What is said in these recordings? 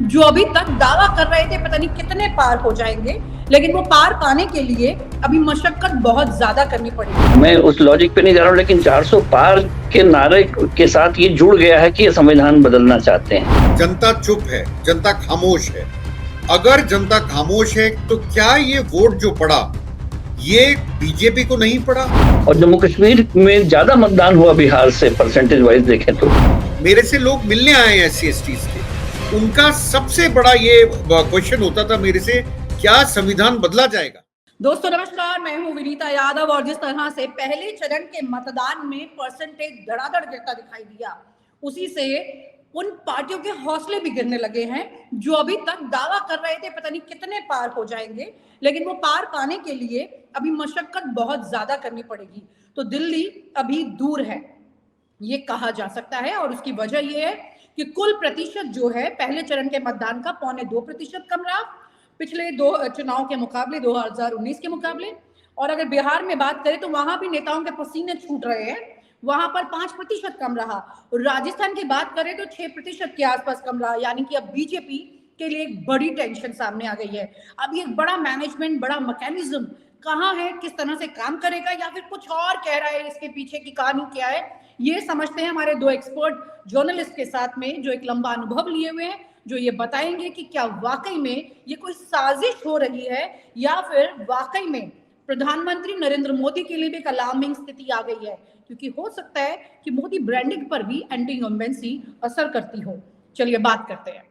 जो अभी तक दावा कर रहे थे पता नहीं कितने पार हो जाएंगे, लेकिन वो पार पाने के लिए अभी मशक्कत बहुत ज्यादा करनी पड़ेगी। मैं उस लॉजिक पे नहीं जा रहा हूँ, लेकिन 400 पार के नारे के साथ ये जुड़ गया है कि ये संविधान बदलना चाहते हैं। जनता चुप है, जनता खामोश है। अगर जनता खामोश है तो क्या ये वोट जो पड़ा ये बीजेपी को नहीं पड़ा? और जम्मू कश्मीर में ज्यादा मतदान हुआ बिहार से परसेंटेज वाइज देखें तो। मेरे से लोग मिलने आए हैं SC/ST के, उनका सबसे बड़ा ये क्वेश्चन होता था मेरे से, क्या संविधान बदला जाएगा? दोस्तों नमस्कार, मैं हूं विनीता यादव और जिस तरह से पहले चरण के मतदान में परसेंटेज धड़ाधड़ गिरता दिखाई दिया, उसी से उन पार्टियों के हौसले भी गिरने लगे हैं जो अभी तक दावा कर रहे थे पता नहीं कितने पार हो जाएंगे, लेकिन वो पार पाने के लिए अभी मशक्कत बहुत ज्यादा करनी पड़ेगी। तो दिल्ली अभी दूर है, ये कहा जा सकता है, और उसकी वजह यह है कि कुल प्रतिशत जो है पहले चरण के मतदान का 2.25% कम रहा पिछले दो चुनाव के मुकाबले, 2019 के मुकाबले। और अगर बिहार में बात करें तो वहां भी नेताओं के पसीने छूट रहे हैं, वहां पर 5% कम रहा। और राजस्थान की बात करें तो 6% के आसपास कम रहा, यानी कि अब बीजेपी के लिए एक बड़ी टेंशन सामने आ गई है। अब ये बड़ा मैनेजमेंट, बड़ा मैकेनिज्म कहाँ है, किस तरह से काम करेगा, या फिर कुछ और कह रहा है, इसके पीछे की कहानी क्या है, ये समझते हैं हमारे दो एक्सपर्ट जर्नलिस्ट के साथ में जो एक लंबा अनुभव लिए हुए हैं, जो ये बताएंगे कि क्या वाकई में ये कोई साजिश हो रही है या फिर वाकई में प्रधानमंत्री नरेंद्र मोदी के लिए भी एक अलार्मिंग स्थिति आ गई है, क्योंकि हो सकता है कि मोदी ब्रांडिंग पर भी एंटी इनकम्बेंसी असर करती हो। चलिए बात करते हैं।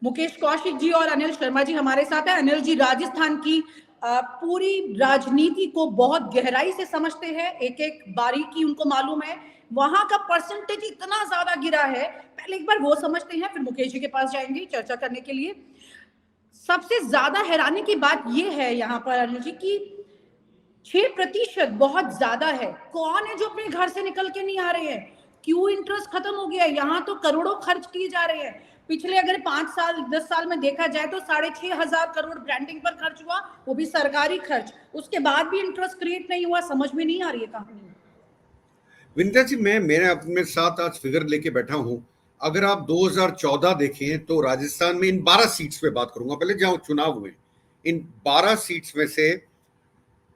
मुकेश कौशिक जी और अनिल शर्मा जी हमारे साथ है। अनिल जी राजस्थान की पूरी राजनीति को बहुत गहराई से समझते हैं, एक एक बारीकी उनको मालूम है, वहां का परसेंटेज इतना ज्यादा गिरा है। पहले एक बार वो समझते हैं, फिर मुकेश जी के पास जाएंगे चर्चा करने के लिए। सबसे ज्यादा हैरानी की बात यह है यहाँ पर अनिल जी की 6% बहुत ज्यादा है। कौन है जो अपने घर से निकल के नहीं आ रहे हैं? क्यों इंटरेस्ट खत्म हो गया है? यहाँ तो करोड़ों खर्च किए जा रहे हैं। पिछले अगर 5 साल 10 साल में देखा जाए तो 6,500 करोड़ ब्रांडिंग पर खर्च हुआ, वो भी सरकारी खर्च। उसके बाद भी इंटरेस्ट क्रिएट नहीं हुआ, समझ में नहीं आ रही है कहानी। विनीता जी, मैंने अपने साथ आज फिगर लेके बैठा हूं। अगर आप 2014 देखें तो राजस्थान में इन 12 सीट्स पे बात करूंगा, पहले जहां चुनाव हुए, इन 12 सीट्स में से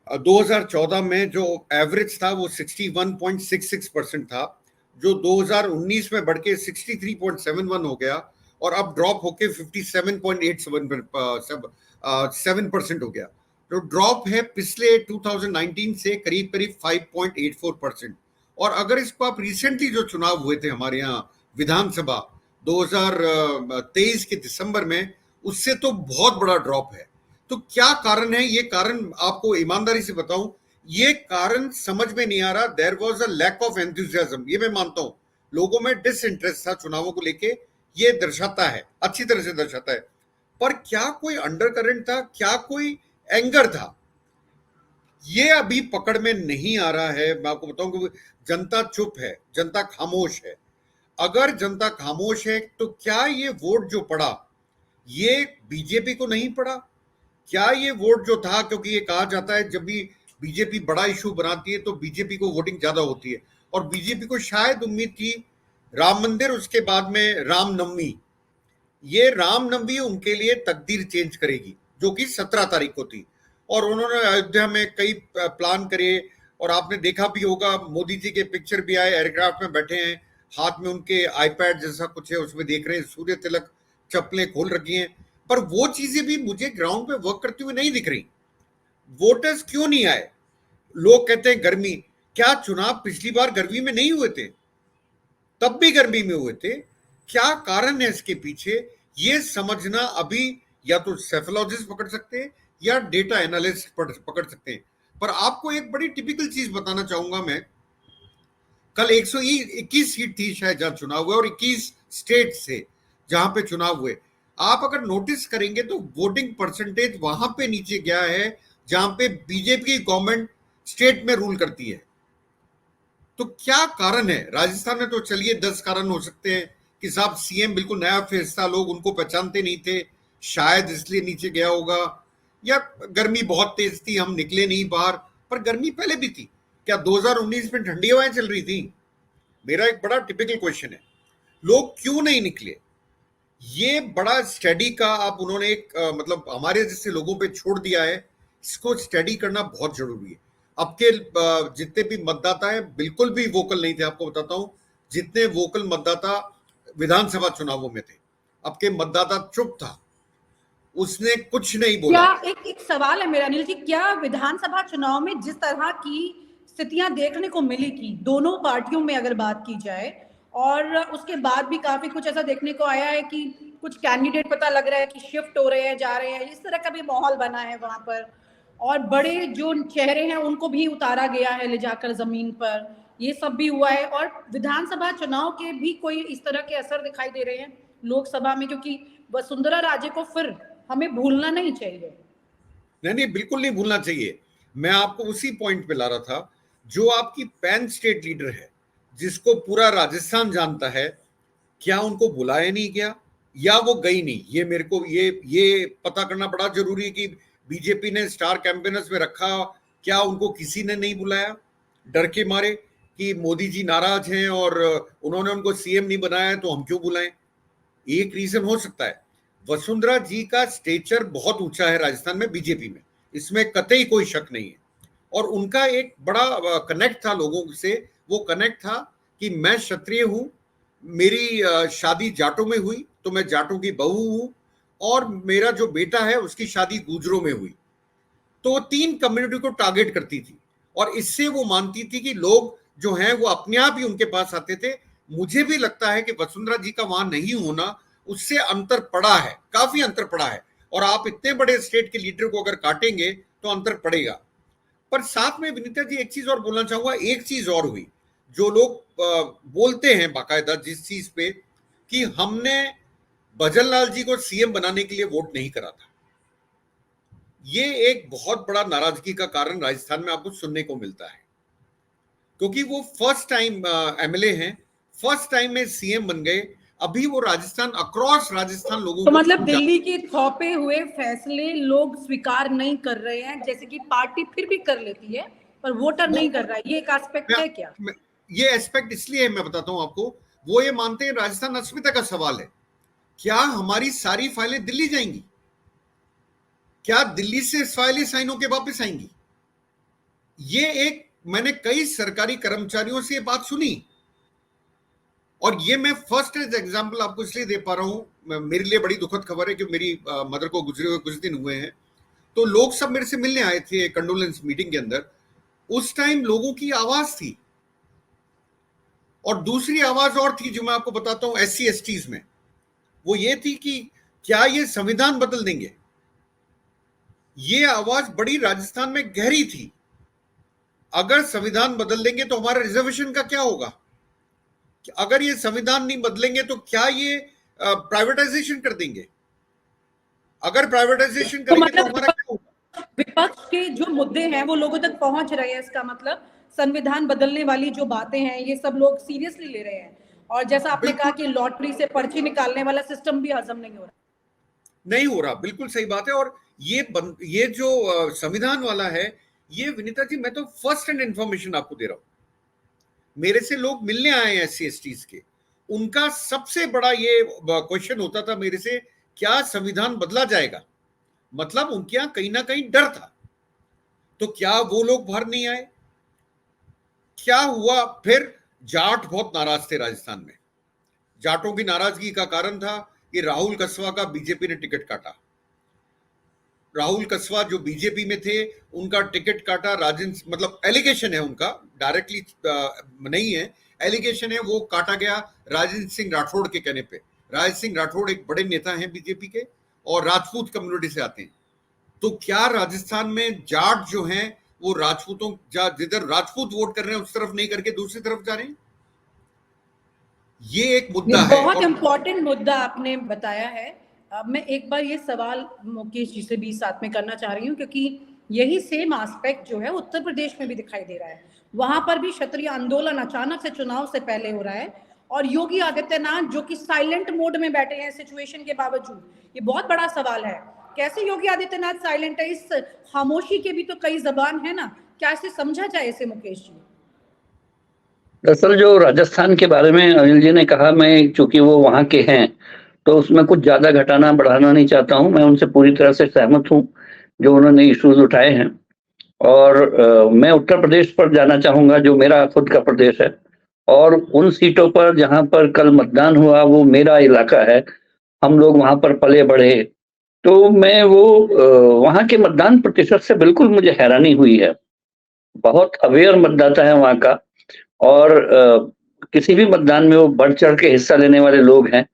2014 में जो एवरेज था वो 61.66% था, जो 2019 में बढ़ के 63.71 हो गया और अब ड्रॉप होके 57.87% हो गया। तो ड्रॉप है पिछले 2019 से करीब करीब 5.84%। और अगर इसको आप रिसेंटली जो चुनाव हुए थे हमारे यहाँ विधानसभा 2023 के दिसंबर में, उससे तो बहुत बड़ा ड्रॉप है। तो क्या कारण है? ये कारण आपको ईमानदारी से बताऊं, ये कारण समझ में नहीं आ रहा। There was a lack of enthusiasm, ये मैं मानता हूं, लोगों में डिसइंटरेस्ट था चुनावों को लेके, ये दर्शाता है, अच्छी तरह से दर्शाता है। पर क्या कोई अंडरकरेंट था, क्या कोई एंगर था, ये अभी पकड़ में नहीं आ रहा है। मैं आपको बताऊं कि जनता चुप है, जनता खामोश है। अगर जनता खामोश है तो क्या ये वोट जो पड़ा ये बीजेपी को नहीं पड़ा? क्या ये वोट जो था, क्योंकि ये कहा जाता है जब भी बीजेपी बड़ा इशू बनाती है तो बीजेपी को वोटिंग ज्यादा होती है, और बीजेपी को शायद उम्मीद थी राम मंदिर, उसके बाद में रामनवमी, ये रामनवमी उनके लिए तकदीर चेंज करेगी, जो कि 17 तारीख को थी। और उन्होंने अयोध्या में कई प्लान करे, और आपने देखा भी होगा मोदी जी के पिक्चर भी आए, एयरक्राफ्ट में बैठे हैं, हाथ में उनके आईपैड जैसा कुछ है, उसमें देख रहे हैं, सूर्य तिलक, चप्पलें खोल रखी हैं। पर वो चीजें भी मुझे ग्राउंड पे वर्क करती हुई नहीं दिख रही। वोटर्स क्यों नहीं आए? लोग कहते हैं गर्मी, क्या चुनाव पिछली बार गर्मी में नहीं हुए थे? तब भी गर्मी में हुए थे। क्या कारण है इसके पीछे, ये समझना अभी या तो सेफोलॉजिस्ट पकड़ सकते हैं या डेटा एनालिस्ट पकड़ सकते हैं। पर आपको एक बड़ी टिपिकल चीज बताना चाहूंगा मैं। कल 121 सीट थी शायद जहां चुनाव हुए, और 21 स्टेट से जहां पे चुनाव हुए। आप अगर नोटिस करेंगे तो वोटिंग परसेंटेज वहां पे नीचे गया है जहां पे बीजेपी की गवर्नमेंट स्टेट में रूल करती है। तो क्या कारण है? राजस्थान में तो चलिए 10 कारण हो सकते हैं कि साहब सीएम बिल्कुल नया फेस था, लोग उनको पहचानते नहीं थे, शायद इसलिए नीचे गया होगा, या गर्मी बहुत तेज थी, हम निकले नहीं बाहर। पर गर्मी पहले भी थी, क्या 2019 में ठंडी हवाएं चल रही थी? मेरा एक बड़ा टिपिकल क्वेश्चन है। लोग क्यों नहीं निकले? ये बड़ा स्टडी का आप उन्होंने एक मतलब हमारे जैसे लोगों पे छोड़ दिया है। इसको स्टडी करना बहुत जरूरी है। अब के जितने भी मतदाता हैं बिल्कुल भी वोकल नहीं थे। आपको बताता हूं, जितने वोकल मतदाता विधानसभा चुनावों में थे, अब के मतदाता चुप था, उसने कुछ नहीं बोला। क्या एक सवाल है मेरा अनिल जी, क्या विधानसभा चुनाव में जिस तरह की स्थितियां देखने को मिली थी दोनों पार्टियों में अगर बात की जाए, और उसके बाद भी काफी कुछ ऐसा देखने को आया है कि कुछ कैंडिडेट पता लग रहा है कि शिफ्ट हो रहे हैं, जा रहे हैं, इस तरह का भी माहौल बना है वहां पर, और बड़े जो चेहरे हैं उनको भी उतारा गया है ले जाकर जमीन पर, ये सब भी हुआ है, और विधानसभा चुनाव के भी कोई इस तरह के असर दिखाई दे रहे हैं लोकसभा में, क्योंकि वसुंधरा राजे को फिर हमें भूलना नहीं चाहिए। नहीं, बिल्कुल नहीं भूलना चाहिए। मैं आपको उसी पॉइंट पे ला रहा था, जो आपकी पैन स्टेट लीडर है, जिसको पूरा राजस्थान जानता है, क्या उनको बुलाया नहीं गया या वो गई नहीं? ये मेरे को ये पता करना बड़ा जरूरी है कि बीजेपी ने स्टार कैंपेनर्स में रखा, क्या उनको किसी ने नहीं बुलाया डर के मारे कि मोदी जी नाराज हैं और उन्होंने उनको सीएम नहीं बनाया तो हम क्यों बुलाएं? एक रीजन हो सकता है। वसुंधरा जी का स्टेचर बहुत ऊंचा है राजस्थान में, बीजेपी में, इसमें कतई कोई शक नहीं है। और उनका एक बड़ा कनेक्ट था लोगों से। वो कनेक्ट था कि मैं क्षत्रिय हूं, मेरी शादी जाटों में हुई तो मैं जाटों की बहू हूं, और मेरा जो बेटा है उसकी शादी गुजरों में हुई। तो 3 कम्युनिटी को टारगेट करती थी, और इससे वो मानती थी कि लोग जो हैं वो अपने आप ही उनके पास आते थे। मुझे भी लगता है कि वसुंधरा जी का वहां नहीं होना, उससे अंतर पड़ा है, काफी अंतर पड़ा है। और आप इतने बड़े स्टेट के लीडर को अगर काटेंगे तो अंतर पड़ेगा। पर साथ में विनीता जी एक चीज और बोलना चाहूंगा। एक चीज और हुई, जो लोग बोलते हैं बाकायदा जिस चीज पे, कि हमने भजनलाल जी को सीएम बनाने के लिए वोट नहीं करा था। ये एक बहुत बड़ा नाराजगी का कारण राजस्थान में आपको सुनने को मिलता है, क्योंकि वो फर्स्ट टाइम एमएलए हैं, फर्स्ट टाइम में सीएम बन गए। अभी वो राजस्थान, अक्रॉस राजस्थान लोगों तो को मतलब दिल्ली के थोपे हुए फैसले लोग स्वीकार नहीं कर रहे हैं, जैसे कि पार्टी फिर भी कर लेती है पर वोटर नहीं कर रहा है, ये एक एस्पेक्ट है क्या? ये एस्पेक्ट इसलिए है, मैं बताता हूं आपको। वो ये मानते हैं राजस्थान अस्मिता का सवाल है। क्या हमारी सारी फाइलें दिल्ली जाएंगी? क्या दिल्ली से फाइलें साइन होकर वापस आएंगी? ये एक, मैंने कई सरकारी कर्मचारियों से ये बात सुनी, और ये मैं फर्स्ट एज एग्जांपल आपको इसलिए दे पा रहा हूं। मेरे लिए बड़ी दुखद खबर है कि मेरी मदर को गुजरे हुए कुछ दिन हुए हैं। तो लोग सब मेरे से मिलने आए थे कंडोलेंस मीटिंग के अंदर। उस टाइम लोगों की आवाज थी, और दूसरी आवाज और थी जो मैं आपको बताता हूं SC STs में। वो ये थी कि क्या ये संविधान बदल देंगे? ये आवाज बड़ी राजस्थान में गहरी थी। अगर संविधान बदल देंगे तो हमारा रिजर्वेशन का क्या होगा? अगर ये संविधान नहीं बदलेंगे तो क्या ये प्राइवेटाइजेशन कर देंगे? अगर प्राइवेटाइजेशन करेंगे तो हमारा क्या होगा? विपक्ष के जो मुद्दे हैं वो लोगों तक पहुंच रहे हैं, इसका मतलब संविधान बदलने वाली जो बातें हैं ये सब लोग सीरियसली ले रहे हैं। और जैसा आपने कहा कि लॉटरी से पर्ची निकालने वाला सिस्टम भी हजम नहीं हो रहा, नहीं हो रहा, बिल्कुल सही बात है। और ये जो संविधान वाला है, ये विनीता जी मैं तो फर्स्ट हैंड इंफॉर्मेशन आपको दे रहा हूं। मेरे से लोग मिलने आए हैं SC STs के, उनका सबसे बड़ा ये क्वेश्चन होता था मेरे से, क्या संविधान बदला जाएगा? मतलब उनके यहां कहीं ना कहीं डर था। तो क्या वो लोग बाहर नहीं आए? क्या हुआ फिर? जाट बहुत नाराज थे राजस्थान में। जाटों की नाराजगी का कारण था कि राहुल कसवा का बीजेपी ने टिकट काटा। राहुल कसवा जो बीजेपी में थे, उनका टिकट काटा राजेंद्र, मतलब एलिगेशन है उनका, डायरेक्टली नहीं है, एलिगेशन है, वो काटा गया राजेंद्र सिंह राठौड़ के कहने पे। राजेंद्र सिंह राठौड़ एक बड़े नेता हैं बीजेपी के, और राजपूत कम्युनिटी से आते हैं। तो क्या राजस्थान में जाट जो हैं वो राजपूतों, जिधर राजपूत वोट कर रहे हैं उस तरफ नहीं करके दूसरी तरफ जा रहे हैं? ये एक मुद्दा है। बहुत इंपॉर्टेंट मुद्दा आपने बताया है। अब मैं एक बार ये सवाल मुकेश जी से भी साथ में करना चाह रही हूँ, क्योंकि यही सेम एस्पेक्ट जो है उत्तर प्रदेश में भी दिखाई दे रहा है। वहां पर भी क्षत्रिय आंदोलन अचानक से चुनाव से पहले हो रहा है, और योगी आदित्यनाथ जो कि साइलेंट मोड में बैठे हैं सिचुएशन के बावजूद, ये बहुत बड़ा सवाल है। कैसे योगी आदित्यनाथ साइलेंट है? इस खामोशी के भी तो कई जबान है ना, क्या इसे समझा जाए इसे मुकेश जी? दरअसल जो राजस्थान के बारे में अनिल जी ने कहा, मैं चूंकि वो वहाँ के हैं, तो उसमें कुछ ज़्यादा घटाना बढ़ाना नहीं चाहता हूँ। मैं उनसे पूरी तरह से सहमत हूँ, जो उन्होंने इश्यूज़ उठाए हैं। और मैं उत्तर प्रदेश पर जाना चाहूँगा, जो मेरा खुद का प्रदेश है, और उन सीटों पर जहाँ पर कल मतदान हुआ, वो मेरा इलाका है। हम लोग वहाँ पर पले-बढ़े। तो मैं वो वहाँ के मतदान प्रतिशत से बिल्कुल मुझे हैरानी हुई है। बहुत अवेयर मतदाता है वहाँ का, और किसी भी मतदान में वो बढ़-चढ़ के हिस्सा लेने वाले लोग हैं।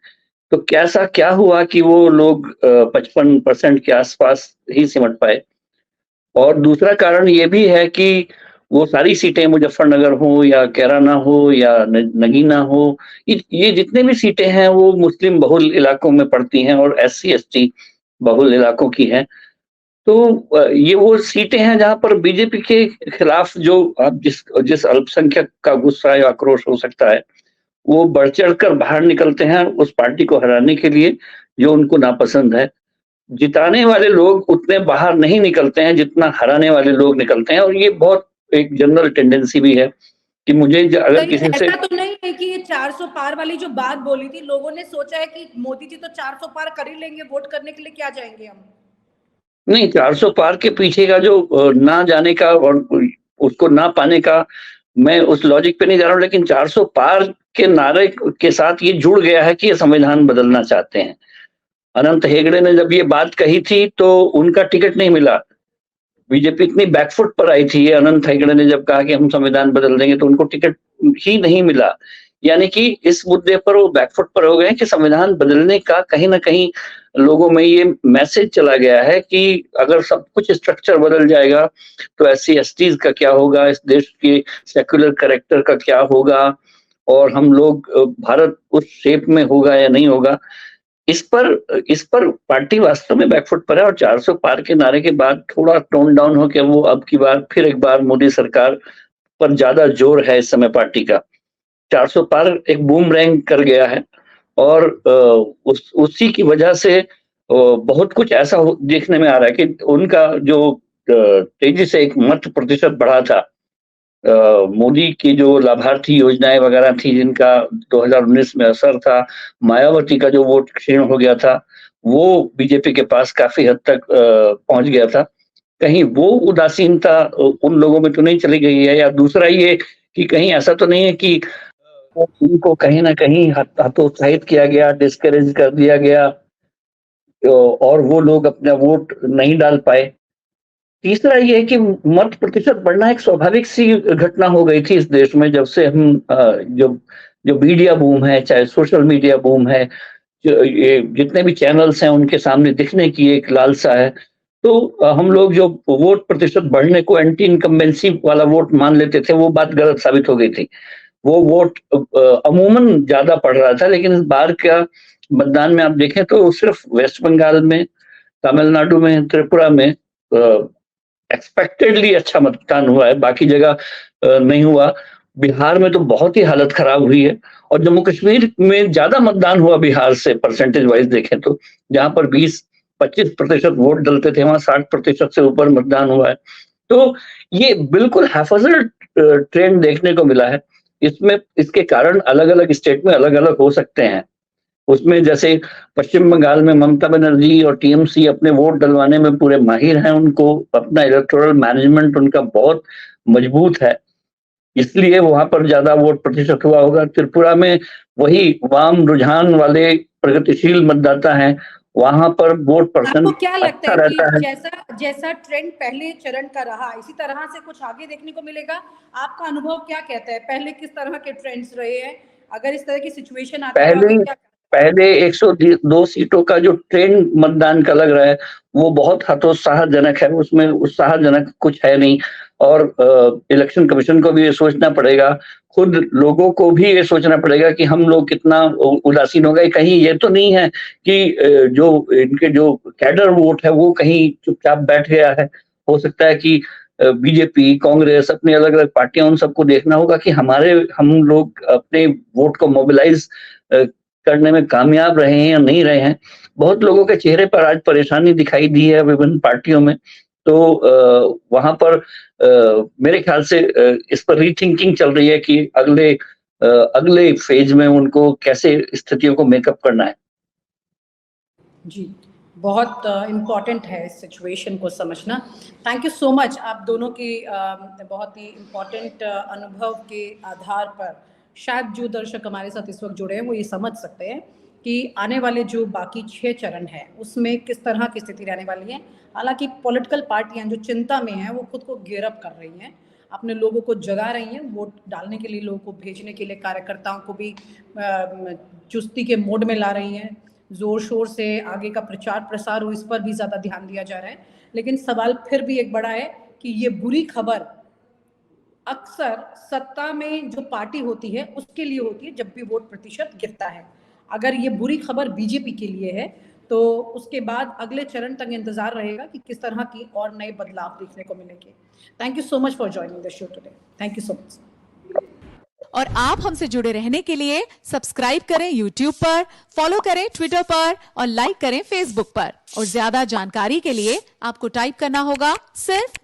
तो कैसा क्या हुआ कि वो लोग 55% के आस-पास ही सिमट पाए। और दूसरा कारण ये भी है कि वो सारी सीटें मुज़फ्फरनगर हो या कैराना हो या न नगीना हो, ये जितने भी सीटें हैं वो मुस्लिम बहुल इलाकों में पड़ती हैं और एससी-एसटी बहुल इलाकों की हैं। तो ये वो सीटें हैं जहाँ पर बीजेपी के खिलाफ जो अब जिस जिस अल्पसंख्यक का गुस्सा या आक्रोश हो सकता है, वो बढ़-चढ़ कर बाहर निकलते हैं उस पार्टी को हराने के लिए, जो उनको नापसंद है। जिताने वाले लोग उतने बाहर नहीं निकलते हैं जितना हराने वाले लोग निकलते हैं, और ये बहुत एक जनरल टेंडेंसी भी है कि मुझे अगर कहीं किसी से ऐसा तो नहीं है कि ये 400 पार वाली जो बात बोली थी, लोगों ने सोचा है कि मोदी जी तो 400 पार कर ही लेंगे, वोट करने के लिए क्या जाएंगे हम? नहीं, 400 पार के पीछे का जो ना जाने का और उसको ना पाने का, मैं उस लॉजिक पे नहीं जा रहा हूँ, लेकिन 400 पार के नारे के साथ ये जुड़ गया है कि ये संविधान बदलना चाहते हैं। अनंत हेगड़े ने जब ये बात कही थी तो उनका टिकट नहीं मिला। बीजेपी इतनी बैकफुट पर आई थी, ये अनंत हेगड़े ने जब कहा कि हम संविधान बदल देंगे, तो उनको टिकट ही नहीं मिला। यानी कि इस मुद्दे पर वो बैकफुट पर हो गए कि संविधान बदलने का कहीं न कहीं लोगों में ये मैसेज चला गया है कि अगर सब कुछ स्ट्रक्चर बदल जाएगा, तो एससी-एसटीज़ का क्या होगा? इस देश के सेक्युलर कैरेक्टर का क्या होगा? और हम लोग भारत उस शेप में होगा या नहीं होगा? इस पर पार्टी वास्तव में बैकफुट पर है, और 400 पार के नारे के बाद थोड़ा टोन डाउन होके वो अब की बार फिर एक बार मोदी सरकार पर ज़्यादा जोर है इस समय पार्टी का। 400 पार एक बूमरैंग कर गया है, और उसी की वजह से बहुत कुछ ऐसा देखने में आ रहा है कि उनका जो तेजी से एक मत प्रतिशत बढ़ा था, मोदी की जो लाभार्थी योजनाएं वगैरह थी जिनका 2019 में असर था, मायावती का जो वोट क्षीण हो गया था, वो बीजेपी के पास काफी हद तक पहुंच गया था। कहीं वो उदासीनता उन लोगों में तो नहीं चली गई है, या दूसरा ये कि कहीं ऐसा तो नहीं है कि उनको कहीं न कहीं हतोत्साहित किया गया, डिस्करेज कर दिया गया, और वो लोग अपना वोट नहीं डाल पाए। तीसरा ये है कि मत प्रतिशत बढ़ना एक स्वाभाविक सी घटना हो गई थी इस देश में, जब से हम जो जो मीडिया बूम है, चाहे सोशल मीडिया बूम है, ये जितने भी चैनल्स हैं उनके सामने दिखने की एक लालसा है। तो हम लोग जो वोट प्रतिशत बढ़ने को एंटी इनकम्बेंसी वाला वोट मान लेते थे, वो बात गलत साबित हो गई थी। वो वोट अमूमन ज़्यादा पड़ रहा था, लेकिन इस बार का मतदान में आप देखें तो सिर्फ वेस्ट बंगाल में, तमिलनाडु में, त्रिपुरा में एक्सपेक्टेडली अच्छा मतदान हुआ है, बाकी जगह नहीं हुआ। बिहार में तो बहुत ही हालत खराब हुई है, और जम्मू कश्मीर में ज़्यादा मतदान हुआ बिहार से परसेंटेज वाइज़ देखें तो, जहाँ पर 20-25% वोट डलते थे, वहाँ 60% से ऊपर मतदान हुआ है। तो ये बिल्कुल हैफज़र्ड ट्रेंड देखने को मिला है। इसमें इसके कारण अलग-अलग स्टेट में अलग-अलग हो सकते हैं। उसमें जैसे पश्चिम बंगाल में ममता बनर्जी और टीएमसी अपने वोट डलवाने में पूरे माहिर हैं, उनको अपना इलेक्टोरल मैनेजमेंट उनका बहुत मजबूत है, इसलिए वहाँ पर ज़्यादा वोट प्रतिशत हुआ होगा। त्रिपुरा में वही वाम रुझान वाले प्रगतिशील मतदाता हैं, वहाँ पर वोट आपको परसेंट क्या लगता अच्छा है कि रहता है। जैसा जैसा ट्रेंड पहले चरण का रहा, इसी तरह से कुछ आगे देखने को मिलेगा? आपका अनुभव क्या कहता है? पहले किस तरह के ट्रेंड्स रहे हैं? अगर इस तरह की सिचुएशन आती है तो आगे पहले क्या? पहले 102 सीटों का जो ट्रेंड मतदान का लग रहा है, वो बहुत हतोत्साहजनक है, उसमें उत्साहजनक कुछ है नहीं। और इलेक्शन कमीशन को भी ये सोचना पड़ेगा, खुद लोगों को भी ये सोचना पड़ेगा कि हम लोग कितना उदासीन हो गए। कहीं ये तो नहीं है कि जो इनके जो कैडर वोट है वो कहीं चुपचाप बैठ गया है। हो सकता है कि बीजेपी, कांग्रेस, अपनी अलग-अलग पार्टियाँ, उन सबको देखना होगा कि हम लोग अपने वोट को मोबिलाइज़ करने में कामयाब रहे हैं या नहीं रहे हैं। बहुत लोगों के चेहरे पर आज परेशानी दिखाई दी है विभिन्न पार्टियों में, तो वहां पर मेरे ख्याल से इस पर रीथिंकिंग चल रही है कि अगले फेज में उनको कैसे स्थितियों को मेकअप करना है। जी, बहुत इम्पॉर्टेंट है इस सिचुएशन को समझना। Thank you so much. आप दोनों की बहुत ही इम्पॉर्टेंट अनुभव के आधार पर शायद जो दर्शक हमारे साथ इस वक्त जुड़े हैं वो ये समझ सकते हैं कि आने वाले जो बाकी 6 चरण हैं उसमें किस तरह की स्थिति रहने वाली है। हालांकि पॉलिटिकल पार्टियां जो चिंता में हैं वो खुद को गियर अप कर रही हैं, अपने लोगों को जगा रही हैं, वोट डालने के लिए लोगों को भेजने के लिए कार्यकर्ताओं को भी चुस्ती के मोड में ला रही हैं, जोर शोर से आगे का प्रचार प्रसार हो इस पर भी ज़्यादा ध्यान दिया जा रहा है। लेकिन सवाल फिर भी एक बड़ा है कि ये बुरी खबर अक्सर सत्ता में जो पार्टी होती है उसके लिए होती है जब भी वोट प्रतिशत गिरता है। अगर ये बुरी खबर बीजेपी के लिए है तो उसके बाद अगले चरण तक इंतजार रहेगा कि किस तरह की और नए बदलाव देखने को मिलेंगे। Thank you so much for joining the show today. Thank you so much. और आप हमसे जुड़े रहने के लिए सब्सक्राइब करें YouTube पर, फॉलो करें Twitter पर और लाइक करें Facebook पर। और ज्यादा जानकारी के लिए आपको टाइप करना होगा सिर्फ